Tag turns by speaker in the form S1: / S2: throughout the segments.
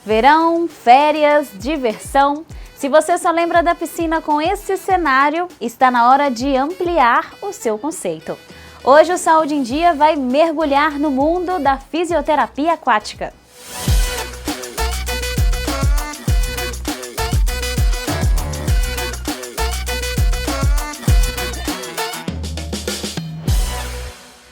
S1: Verão, férias, diversão. Se você só lembra da piscina com esse cenário, está na hora de ampliar o seu conceito. Hoje o Saúde em Dia vai mergulhar no mundo da fisioterapia aquática.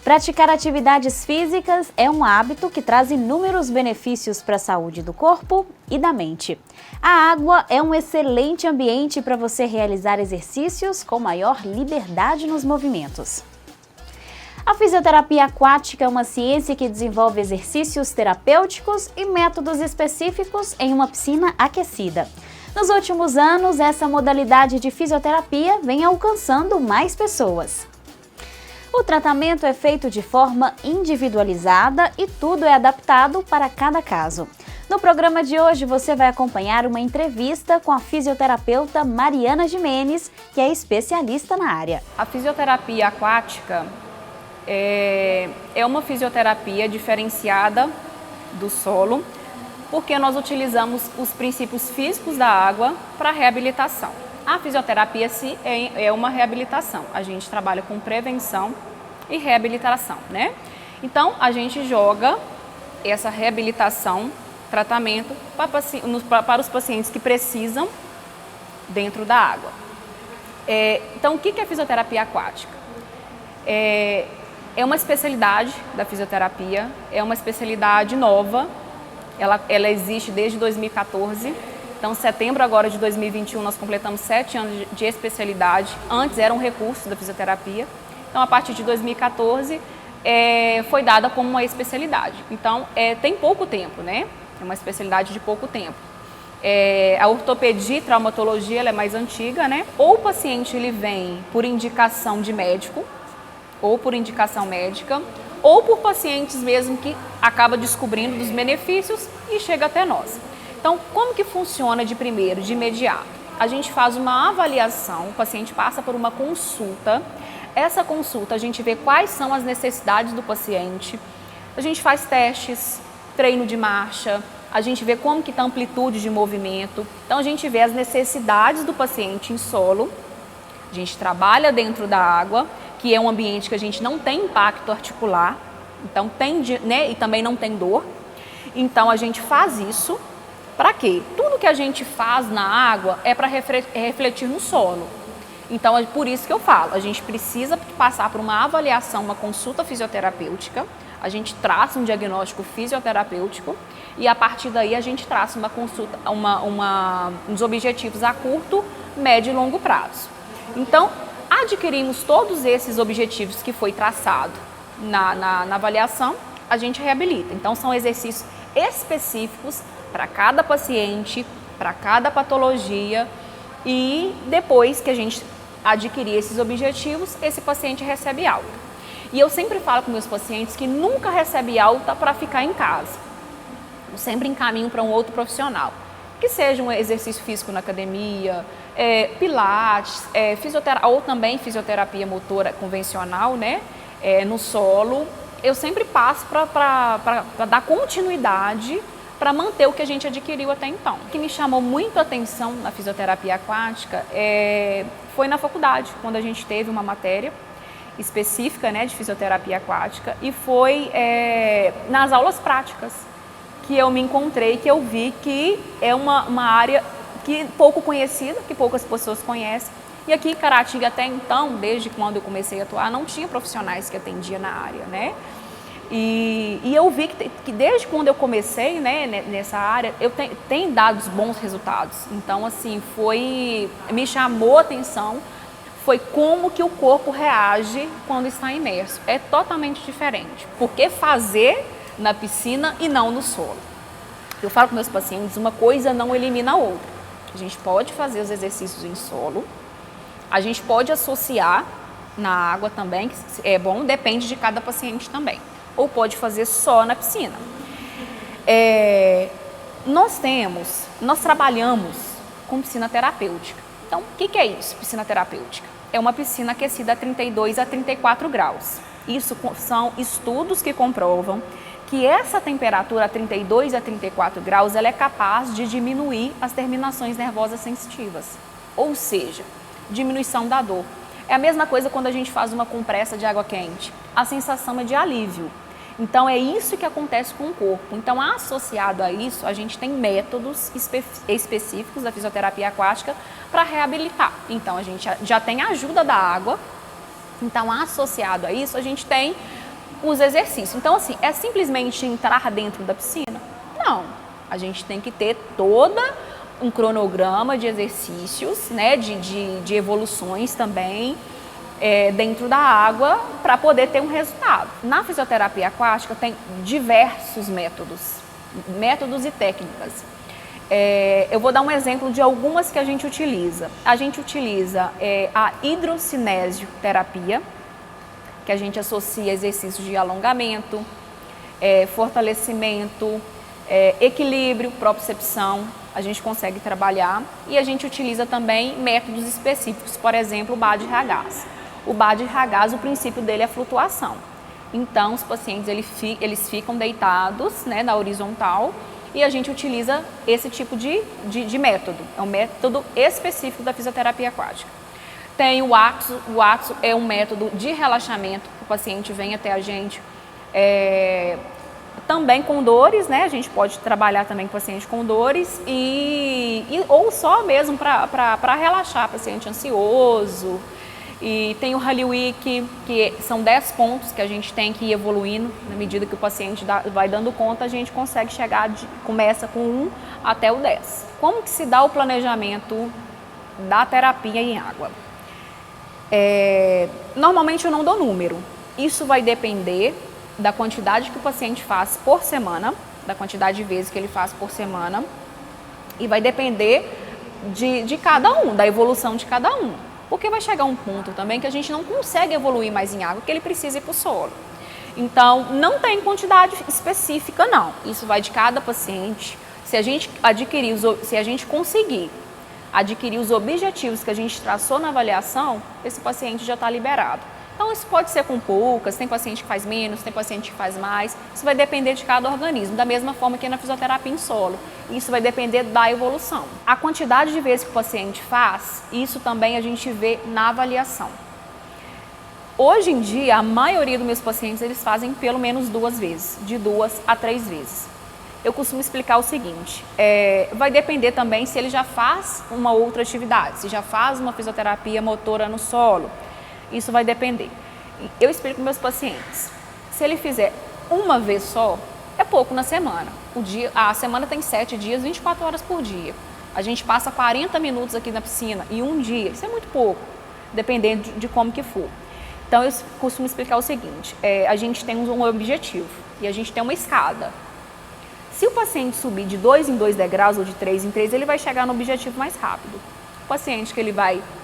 S1: Praticar atividades físicas é um hábito que traz inúmeros benefícios para a saúde do corpo e da mente. A água é um excelente ambiente para você realizar exercícios com maior liberdade nos movimentos. A fisioterapia aquática é uma ciência que desenvolve exercícios terapêuticos e métodos específicos em uma piscina aquecida. Nos últimos anos, essa modalidade de fisioterapia vem alcançando mais pessoas. O tratamento é feito de forma individualizada e tudo é adaptado para cada caso. No programa de hoje você vai acompanhar uma entrevista com a fisioterapeuta Mariana Gimenez, que é especialista na área.
S2: A fisioterapia aquática é uma fisioterapia diferenciada do solo, porque nós utilizamos os princípios físicos da água para reabilitação. A fisioterapia é uma reabilitação. A gente trabalha com prevenção e reabilitação, né? Então, a gente joga essa reabilitação, tratamento para os pacientes que precisam dentro da água. Então, o que é fisioterapia aquática? É uma especialidade da fisioterapia, é uma especialidade nova, ela existe desde 2014. Então, em setembro agora de 2021, nós completamos 7 anos de especialidade. Antes era um recurso da fisioterapia. Então, a partir de 2014, foi dada como uma especialidade. Então, tem pouco tempo, né? É uma especialidade de pouco tempo. A ortopedia e traumatologia ela é mais antiga, né? Ou o paciente ele vem por indicação de médico, ou por indicação médica, ou por pacientes mesmo que acaba descobrindo dos benefícios e chega até nós. Então, como que funciona de imediato? A gente faz uma avaliação, o paciente passa por uma consulta. Essa consulta a gente vê quais são as necessidades do paciente, a gente faz testes, treino de marcha, a gente vê como que está a amplitude de movimento. Então, a gente vê as necessidades do paciente em solo, a gente trabalha dentro da água, que é um ambiente que a gente não tem impacto articular, então né, e também não tem dor. Então, a gente faz isso. Para quê? Tudo que a gente faz na água é para refletir no solo. Então, é por isso que eu falo, a gente precisa passar por uma avaliação, uma consulta fisioterapêutica, a gente traça um diagnóstico fisioterapêutico e a partir daí a gente traça uma consulta, uns objetivos a curto, médio e longo prazo. Então, adquirimos todos esses objetivos que foi traçado na avaliação, a gente reabilita. Então, são exercícios específicos para cada paciente, para cada patologia, e depois que a gente adquirir esses objetivos, esse paciente recebe alta. E eu sempre falo com meus pacientes que nunca recebe alta para ficar em casa. Eu sempre encaminho para um outro profissional, que seja um exercício físico na academia, pilates, ou também fisioterapia motora convencional, né, no solo. Eu sempre passo para dar continuidade, para manter o que a gente adquiriu até então. O que me chamou muito a atenção na fisioterapia aquática foi na faculdade, quando a gente teve uma matéria específica, né, de fisioterapia aquática, e foi nas aulas práticas que eu me encontrei, que eu vi que é uma área pouco conhecida, que poucas pessoas conhecem. E aqui em Caratinga, até então, desde quando eu comecei a atuar, não tinha profissionais que atendiam na área, né? E eu vi que desde quando eu comecei, né, nessa área, eu tenho dado bons resultados. Então, assim, me chamou a atenção, foi como que o corpo reage quando está imerso. É totalmente diferente. Por que fazer na piscina e não no solo? Eu falo com meus pacientes, uma coisa não elimina a outra. A gente pode fazer os exercícios em solo, a gente pode associar na água também, que é bom, depende de cada paciente também. Ou pode fazer só na piscina. Nós trabalhamos com piscina terapêutica. Então, o que é isso, piscina terapêutica? É uma piscina aquecida a 32 a 34 graus. Isso são estudos que comprovam que essa temperatura, a 32 a 34 graus, ela é capaz de diminuir as terminações nervosas sensitivas, ou seja, diminuição da dor. É a mesma coisa quando a gente faz uma compressa de água quente, a sensação é de alívio. Então é isso que acontece com o corpo. Então associado a isso, a gente tem métodos específicos da fisioterapia aquática para reabilitar. Então a gente já tem a ajuda da água, então associado a isso a gente tem os exercícios. Então assim, é simplesmente entrar dentro da piscina? Não, a gente tem que ter todo um cronograma de exercícios, né, de evoluções também, dentro da água para poder ter um resultado. Na fisioterapia aquática tem diversos métodos e técnicas. Eu vou dar um exemplo de algumas que a gente utiliza. A gente utiliza a hidrocinesioterapia, que a gente associa exercícios de alongamento, fortalecimento, equilíbrio, propriocepção, a gente consegue trabalhar, e a gente utiliza também métodos específicos, por exemplo, o Bad-Ragaz. O Bad-Ragaz, o princípio dele é a flutuação. Então, os pacientes eles ficam deitados, né, na horizontal, e a gente utiliza esse tipo de método. É um método específico da fisioterapia aquática. Tem o Atsu. O Atsu é um método de relaxamento, que o paciente vem até a gente também com dores, né? A gente pode trabalhar também com paciente com dores ou só mesmo para relaxar paciente ansioso. E tem o Halliwick, que são 10 pontos que a gente tem que ir evoluindo. Na medida que o paciente vai dando conta, a gente consegue chegar, começa com 1 até o 10. Como que se dá o planejamento da terapia em água? Normalmente eu não dou número. Isso vai depender da quantidade que o paciente faz por semana, da quantidade de vezes que ele faz por semana, e vai depender de cada um, da evolução de cada um. Porque vai chegar um ponto também que a gente não consegue evoluir mais em água, que ele precisa ir para o solo. Então, não tem quantidade específica, não. Isso vai de cada paciente. Se a gente conseguir adquirir os objetivos que a gente traçou na avaliação, esse paciente já está liberado. Então, isso pode ser com poucas, tem paciente que faz menos, tem paciente que faz mais. Isso vai depender de cada organismo, da mesma forma que na fisioterapia em solo. Isso vai depender da evolução. A quantidade de vezes que o paciente faz, isso também a gente vê na avaliação. Hoje em dia, a maioria dos meus pacientes, eles fazem pelo menos 2 vezes, de 2 a 3 vezes. Eu costumo explicar o seguinte, vai depender também se ele já faz uma outra atividade, se já faz uma fisioterapia motora no solo. Isso vai depender. Eu explico para meus pacientes, se ele fizer uma vez só, é pouco na semana. A semana tem 7 dias, 24 horas por dia. A gente passa 40 minutos aqui na piscina e um dia, isso é muito pouco, dependendo de como que for. Então eu costumo explicar o seguinte, a gente tem um objetivo e a gente tem uma escada. Se o paciente subir de 2 em 2 degraus ou de 3 em 3, ele vai chegar no objetivo mais rápido. O paciente que ele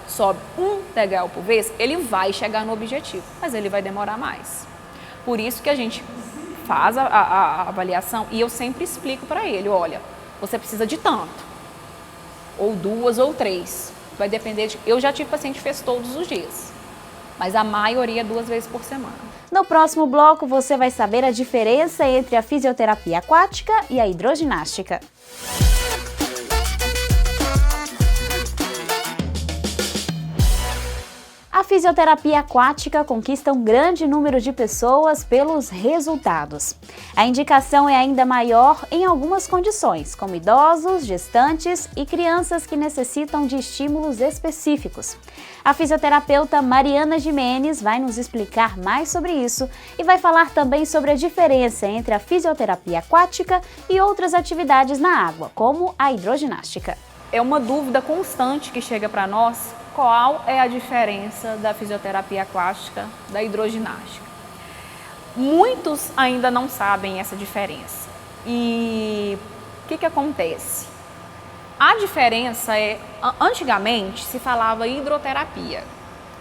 S2: sobe 1 degrau por vez, ele vai chegar no objetivo, mas ele vai demorar mais. Por isso que a gente faz a avaliação e eu sempre explico para ele, olha, você precisa de tanto, ou 2 ou 3, vai depender de... Eu já tive paciente que fez todos os dias, mas a maioria 2 vezes por semana.
S1: No próximo bloco você vai saber a diferença entre a fisioterapia aquática e a hidroginástica. A fisioterapia aquática conquista um grande número de pessoas pelos resultados. A indicação é ainda maior em algumas condições, como idosos, gestantes e crianças que necessitam de estímulos específicos. A fisioterapeuta Mariana Jimenez vai nos explicar mais sobre isso e vai falar também sobre a diferença entre a fisioterapia aquática e outras atividades na água, como a hidroginástica.
S2: É uma dúvida constante que chega para nós. Qual é a diferença da fisioterapia aquática da hidroginástica? Muitos ainda não sabem essa diferença. E o que acontece? A diferença é, antigamente se falava hidroterapia.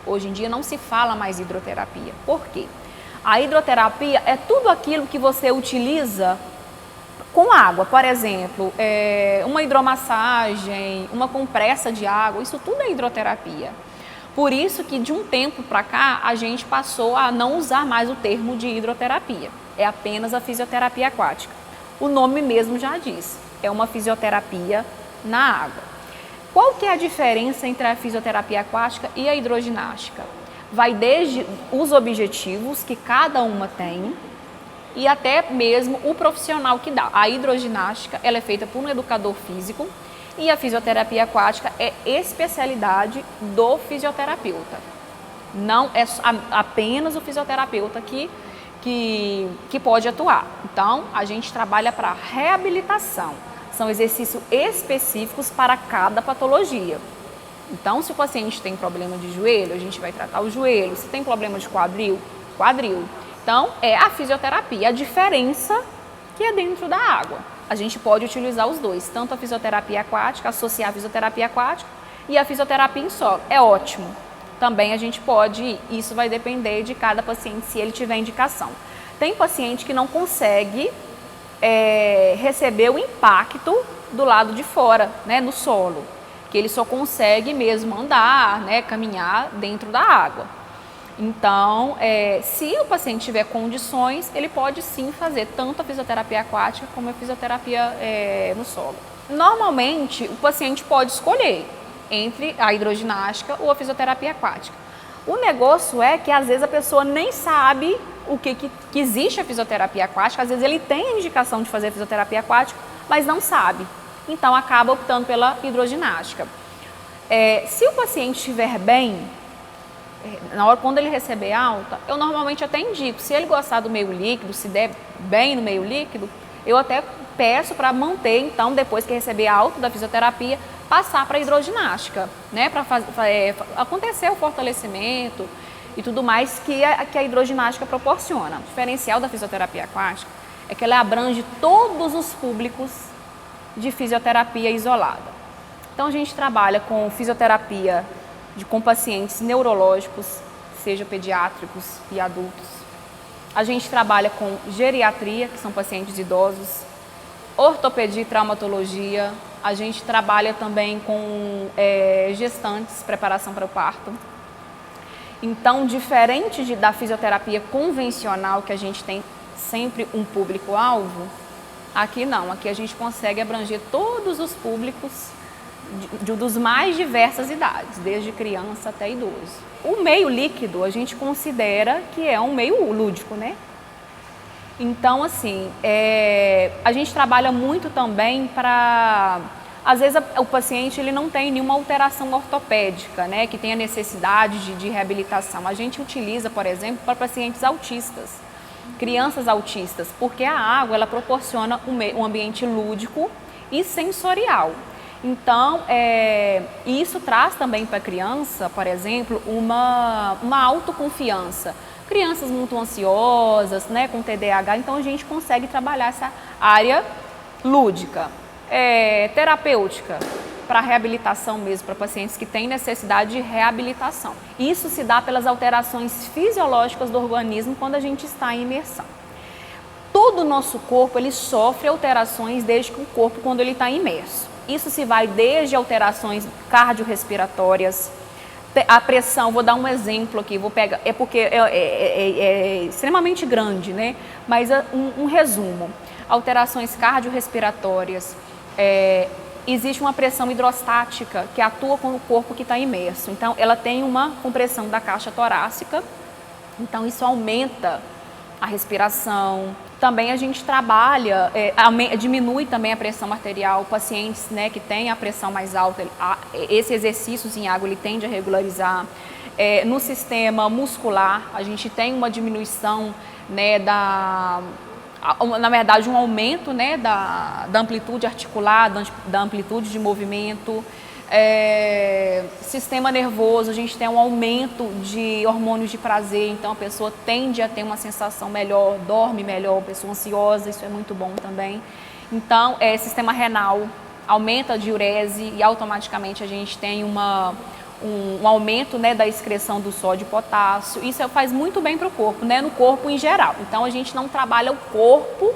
S2: Hoje em dia não se fala mais hidroterapia. Por quê? A hidroterapia é tudo aquilo que você utiliza com água, por exemplo, uma hidromassagem, uma compressa de água, isso tudo é hidroterapia. Por isso que de um tempo para cá a gente passou a não usar mais o termo de hidroterapia. é apenas a fisioterapia aquática. O nome mesmo já diz, é uma fisioterapia na água. Qual que é a diferença entre a fisioterapia aquática e a hidroginástica? Vai desde os objetivos que cada uma tem e até mesmo o profissional que dá. A hidroginástica ela é feita por um educador físico e a fisioterapia aquática é especialidade do fisioterapeuta. Não é apenas o fisioterapeuta que pode atuar. Então, a gente trabalha para reabilitação. São exercícios específicos para cada patologia. Então, se o paciente tem problema de joelho, a gente vai tratar o joelho. Se tem problema de quadril, quadril. Então, é a fisioterapia. A diferença que é dentro da água. A gente pode utilizar os dois, tanto a fisioterapia aquática, associar a fisioterapia aquática e a fisioterapia em solo. É ótimo. Também a gente pode, isso vai depender de cada paciente, se ele tiver indicação. Tem paciente que não consegue receber o impacto do lado de fora, né, no solo, que ele só consegue mesmo andar, né, caminhar dentro da água. Então, se o paciente tiver condições, ele pode sim fazer tanto a fisioterapia aquática como a fisioterapia no solo. Normalmente, o paciente pode escolher entre a hidroginástica ou a fisioterapia aquática. O negócio é que às vezes a pessoa nem sabe o que existe a fisioterapia aquática, às vezes ele tem a indicação de fazer fisioterapia aquática, mas não sabe. Então acaba optando pela hidroginástica. Se o paciente estiver bem, na hora quando ele receber alta, eu normalmente até indico, se ele gostar do meio líquido, se der bem no meio líquido, eu até peço para manter, então, depois que receber alta da fisioterapia, passar para a hidroginástica, né, para acontecer o fortalecimento e tudo mais que a hidroginástica proporciona. O diferencial da fisioterapia aquática é que ela abrange todos os públicos de fisioterapia isolada. Então, a gente trabalha com fisioterapia com pacientes neurológicos, seja pediátricos e adultos. A gente trabalha com geriatria, que são pacientes idosos, ortopedia e traumatologia. A gente trabalha também com gestantes, preparação para o parto. Então, diferente da fisioterapia convencional, que a gente tem sempre um público-alvo, aqui não. Aqui a gente consegue abranger todos os públicos dos mais diversas idades, desde criança até idoso. O meio líquido a gente considera que é um meio lúdico, né? Então, assim, a gente trabalha muito também para... Às vezes o paciente ele não tem nenhuma alteração ortopédica, né, que tenha necessidade de reabilitação. A gente utiliza, por exemplo, para pacientes autistas, crianças autistas, porque a água ela proporciona um ambiente lúdico e sensorial. Então, isso traz também para a criança, por exemplo, uma autoconfiança. Crianças muito ansiosas, né, com TDAH, então a gente consegue trabalhar essa área lúdica. Terapêutica, para reabilitação mesmo, para pacientes que têm necessidade de reabilitação. Isso se dá pelas alterações fisiológicas do organismo quando a gente está em imersão. Todo o nosso corpo ele sofre alterações desde que o corpo quando ele está imerso. Isso se vai desde alterações cardiorrespiratórias, a pressão, vou dar um exemplo aqui, vou pegar, porque é extremamente grande, né? Mas um resumo, alterações cardiorrespiratórias, existe uma pressão hidrostática que atua com o corpo que está imerso. Então, ela tem uma compressão da caixa torácica, então isso aumenta a respiração. Também a gente trabalha, diminui também a pressão arterial. Pacientes, né, que têm a pressão mais alta, esse exercício em água ele tende a regularizar. No sistema muscular, a gente tem uma diminuição, né, na verdade, um aumento, né, da amplitude articular, da amplitude de movimento. Sistema nervoso, a gente tem um aumento de hormônios de prazer, então a pessoa tende a ter uma sensação melhor, dorme melhor, pessoa ansiosa, isso é muito bom também. Então, sistema renal, aumenta a diurese e automaticamente a gente tem um aumento, né, da excreção do sódio e potássio. Isso faz muito bem para o corpo, né, no corpo em geral. Então, a gente não trabalha o corpo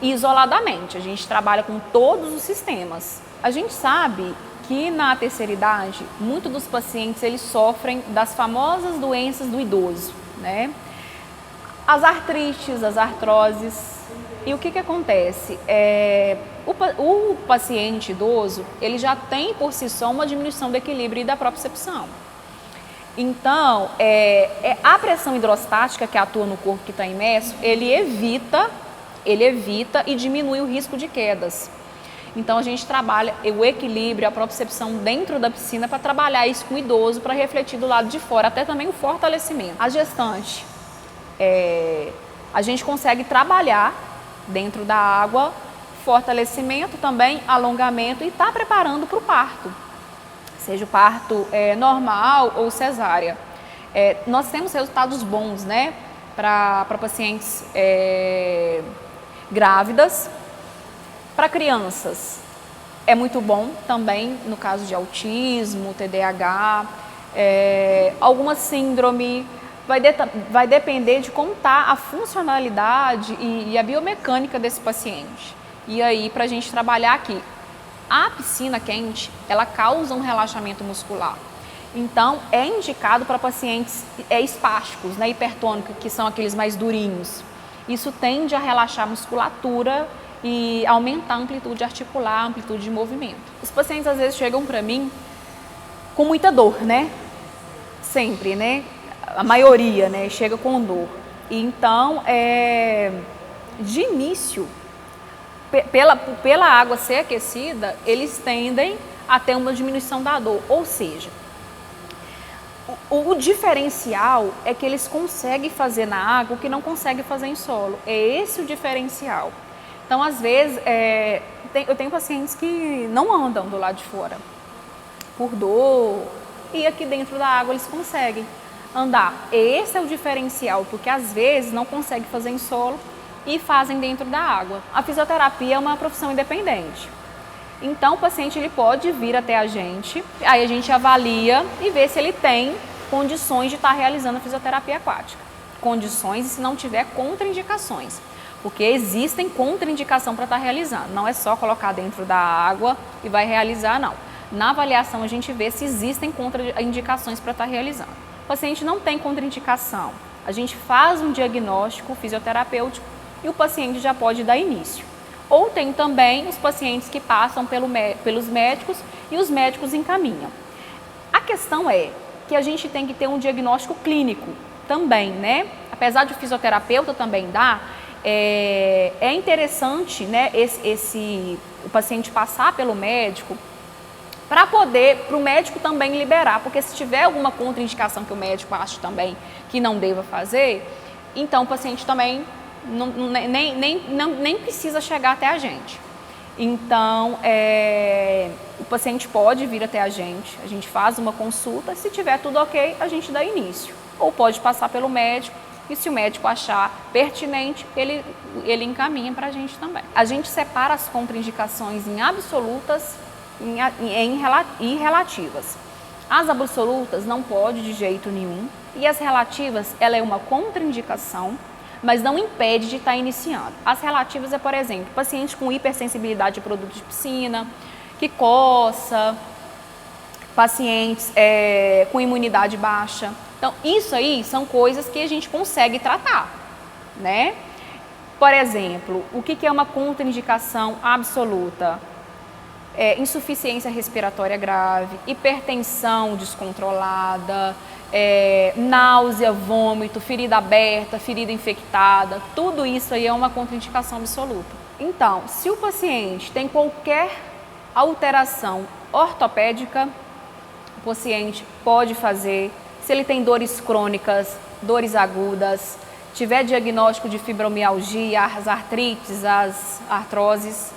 S2: isoladamente, a gente trabalha com todos os sistemas. A gente sabe que na terceira idade, muitos dos pacientes eles sofrem das famosas doenças do idoso, né? as artrites, as artroses. E o que acontece? O paciente idoso, ele já tem por si só uma diminuição do equilíbrio e da propriocepção. Então, a pressão hidrostática que atua no corpo que está imerso, ele evita e diminui o risco de quedas. Então, a gente trabalha o equilíbrio, a propriocepção dentro da piscina para trabalhar isso com o idoso, para refletir do lado de fora, até também o fortalecimento. A gestante, a gente consegue trabalhar dentro da água, fortalecimento também, alongamento e está preparando para o parto, seja o parto normal ou cesárea. Nós temos resultados bons, né, para pacientes grávidas, para crianças. É muito bom também no caso de autismo, TDAH, alguma síndrome. Vai depender de como está a funcionalidade e a biomecânica desse paciente. E aí, para a gente trabalhar aqui, a piscina quente, ela causa um relaxamento muscular. Então, é indicado para pacientes espásticos, né, hipertônicos, que são aqueles mais durinhos. Isso tende a relaxar a musculatura e aumentar a amplitude articular, a amplitude de movimento. Os pacientes, às vezes, chegam para mim com muita dor, né? Sempre, né? A maioria, né, chega com dor. Então, de início, pela água ser aquecida, eles tendem a ter uma diminuição da dor. Ou seja, o diferencial é que eles conseguem fazer na água o que não conseguem fazer em solo. É esse o diferencial. Então, às vezes, eu tenho pacientes que não andam do lado de fora por dor, e aqui dentro da água eles conseguem andar. Esse é o diferencial, porque às vezes não conseguem fazer em solo e fazem dentro da água. A fisioterapia é uma profissão independente. Então o paciente ele pode vir até a gente, aí a gente avalia e vê se ele tem condições de estar realizando a fisioterapia aquática. Condições e se não tiver contraindicações. Porque existem contraindicação para estar realizando. Não é só colocar dentro da água e vai realizar, não. Na avaliação a gente vê se existem contraindicações para estar realizando. O paciente não tem contraindicação, a gente faz um diagnóstico fisioterapêutico e o paciente já pode dar início. Ou tem também os pacientes que passam pelos médicos e os médicos encaminham. A questão é que a gente tem que ter um diagnóstico clínico também, né? Apesar de o fisioterapeuta também dar, é interessante, né, o paciente passar pelo médico para o médico também liberar, porque se tiver alguma contraindicação que o médico acha também que não deva fazer, então o paciente também nem precisa chegar até a gente. Então, o paciente pode vir até a gente faz uma consulta, se tiver tudo ok, a gente dá início. Ou pode passar pelo médico, e se o médico achar pertinente, ele encaminha para a gente também. A gente separa as contraindicações em absolutas e relativas. As absolutas não pode de jeito nenhum, e as relativas, ela é uma contraindicação, mas não impede de estar iniciando. As relativas por exemplo, paciente com hipersensibilidade a produtos de piscina, que coça, pacientes com imunidade baixa. Então, isso aí são coisas que a gente consegue tratar, né? Por exemplo, o que é uma contraindicação absoluta? Insuficiência respiratória grave, hipertensão descontrolada, náusea, vômito, ferida aberta, ferida infectada, tudo isso aí é uma contraindicação absoluta. Então, se o paciente tem qualquer alteração ortopédica, o paciente pode fazer. Se ele tem dores crônicas, dores agudas, tiver diagnóstico de fibromialgia, as artrites, as artroses,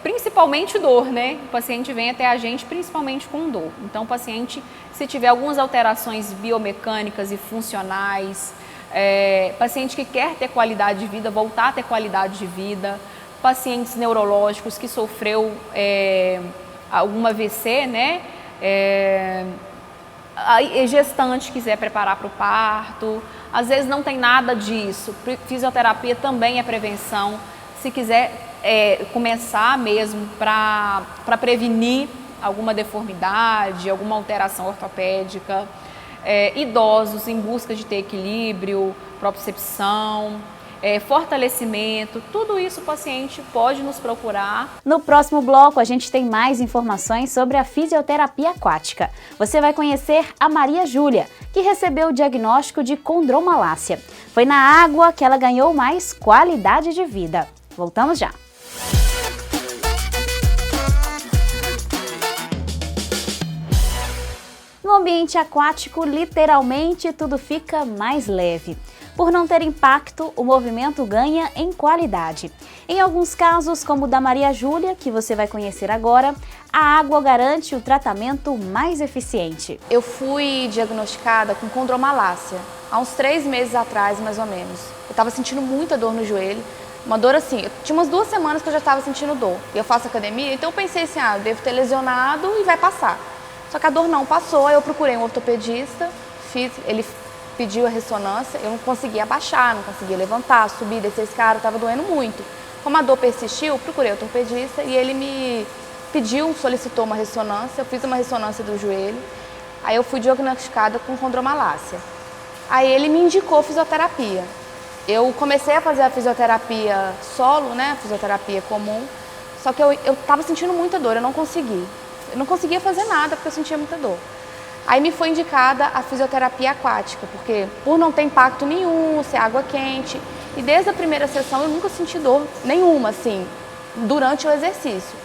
S2: principalmente dor, né? O paciente vem até a gente principalmente com dor. Então, o paciente, se tiver algumas alterações biomecânicas e funcionais, paciente que quer ter qualidade de vida, voltar a ter qualidade de vida, pacientes neurológicos que sofreu algum AVC, né? A gestante quiser preparar para o parto, às vezes não tem nada disso. Fisioterapia também é prevenção. Se quiser começar mesmo para prevenir alguma deformidade, alguma alteração ortopédica, idosos em busca de ter equilíbrio, propriocepção, fortalecimento, tudo isso o paciente pode nos procurar.
S1: No próximo bloco a gente tem mais informações sobre a fisioterapia aquática. Você vai conhecer a Maria Júlia, que recebeu o diagnóstico de condromalácia. Foi na água que ela ganhou mais qualidade de vida. Voltamos já! No ambiente aquático, literalmente tudo fica mais leve. Por não ter impacto, o movimento ganha em qualidade. Em alguns casos, como o da Maria Júlia, que você vai conhecer agora, a água garante o tratamento mais eficiente.
S3: Eu fui diagnosticada com condromalácia há uns 3 meses atrás, mais ou menos. Eu estava sentindo muita dor no joelho, uma dor assim, tinha umas 2 semanas que eu já estava sentindo dor. Eu faço academia, então eu pensei assim, eu devo ter lesionado e vai passar. Só que a dor não passou, aí eu procurei um ortopedista, ele pediu a ressonância, eu não conseguia abaixar, não conseguia levantar, subir, descer esse cara, estava doendo muito. Como a dor persistiu, eu procurei o ortopedista e ele me solicitou uma ressonância, eu fiz uma ressonância do joelho, aí eu fui diagnosticada com condromalácia. Aí ele me indicou fisioterapia. Eu comecei a fazer a fisioterapia solo, né, fisioterapia comum, só que eu estava sentindo muita dor, eu não conseguia fazer nada porque eu sentia muita dor. Aí me foi indicada a fisioterapia aquática, porque por não ter impacto nenhum, ser água quente, e desde a primeira sessão eu nunca senti dor nenhuma, assim, durante o exercício.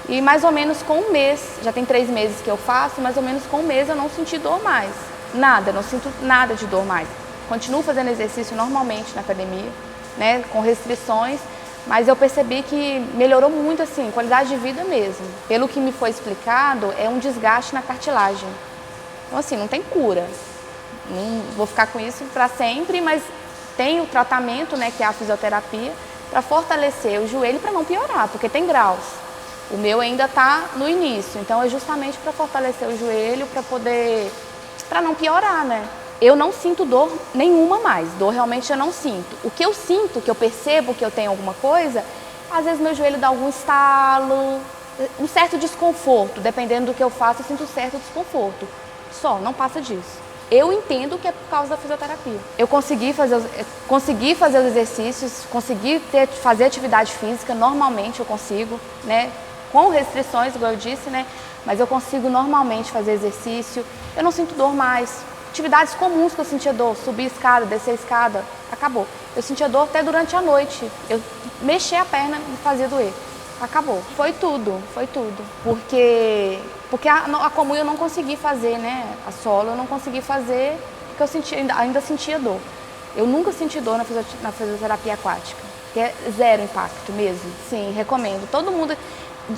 S3: E mais ou menos com 1 mês, já tem 3 meses que eu faço, mais ou menos com 1 mês eu não senti dor mais. Nada, não sinto nada de dor mais. Continuo fazendo exercício normalmente na academia, né, com restrições, mas eu percebi que melhorou muito, assim, qualidade de vida mesmo. Pelo que me foi explicado, é um desgaste na cartilagem. Então, assim, não tem cura. Não vou ficar com isso para sempre, mas tem o tratamento, né, que é a fisioterapia, para fortalecer o joelho para não piorar, porque tem graus. O meu ainda está no início, então é justamente para fortalecer o joelho, para não piorar, né? Eu não sinto dor nenhuma mais, dor realmente eu não sinto. O que eu sinto, que eu percebo que eu tenho alguma coisa, às vezes meu joelho dá algum estalo, um certo desconforto, dependendo do que eu faço, eu sinto um certo desconforto. Só, não passa disso. Eu entendo que é por causa da fisioterapia. Eu consegui fazer os exercícios, fazer atividade física, normalmente eu consigo, né? Com restrições, igual eu disse, né? Mas eu consigo normalmente fazer exercício, eu não sinto dor mais. Atividades comuns que eu sentia dor, subir escada, descer escada, acabou. Eu sentia dor até durante a noite, eu mexia a perna e fazia doer. Acabou. Foi tudo. Porque a comum eu não consegui fazer, né? A solo eu não consegui fazer porque eu ainda sentia dor. Eu nunca senti dor na fisioterapia aquática, que é 0 impacto mesmo. Sim, recomendo. Todo mundo,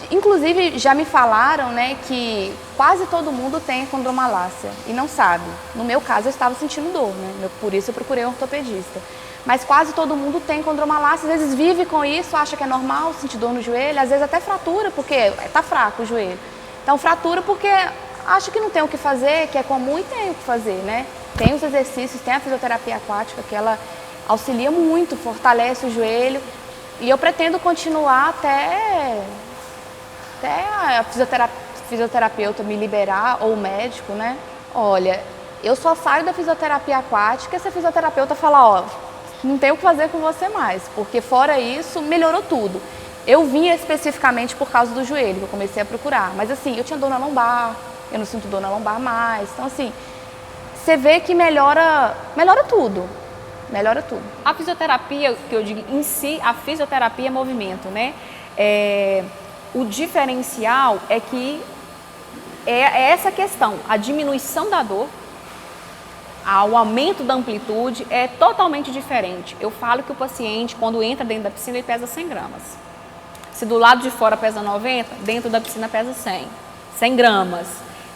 S3: inclusive já me falaram, né, que quase todo mundo tem condromalácia e não sabe. No meu caso eu estava sentindo dor, né? Por isso eu procurei um ortopedista. Mas quase todo mundo tem condromalácia, às vezes vive com isso, acha que é normal sentir dor no joelho, às vezes até fratura, porque está fraco o joelho. Então fratura porque acha que não tem o que fazer, que é comum e tem o que fazer, né? Tem os exercícios, tem a fisioterapia aquática que ela auxilia muito, fortalece o joelho. E eu pretendo continuar até a fisioterapeuta me liberar, ou o médico, né? Olha, eu só saio da fisioterapia aquática se a fisioterapeuta falar, não tem o que fazer com você mais, porque fora isso, melhorou tudo. Eu vinha especificamente por causa do joelho, que eu comecei a procurar, mas assim, eu tinha dor na lombar, eu não sinto dor na lombar mais, então assim, você vê que melhora tudo.
S2: A fisioterapia, que eu digo em si, a fisioterapia é movimento, né? O diferencial é que é essa questão, a diminuição da dor, o aumento da amplitude é totalmente diferente. Eu falo que o paciente, quando entra dentro da piscina, ele pesa 100 gramas. Se do lado de fora pesa 90, dentro da piscina pesa 100 gramas.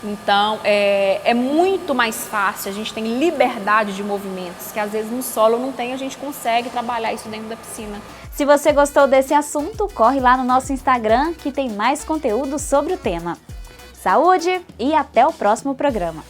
S2: Então, é muito mais fácil, a gente tem liberdade de movimentos, que às vezes no solo não tem, a gente consegue trabalhar isso dentro da piscina.
S1: Se você gostou desse assunto, corre lá no nosso Instagram que tem mais conteúdo sobre o tema. Saúde e até o próximo programa!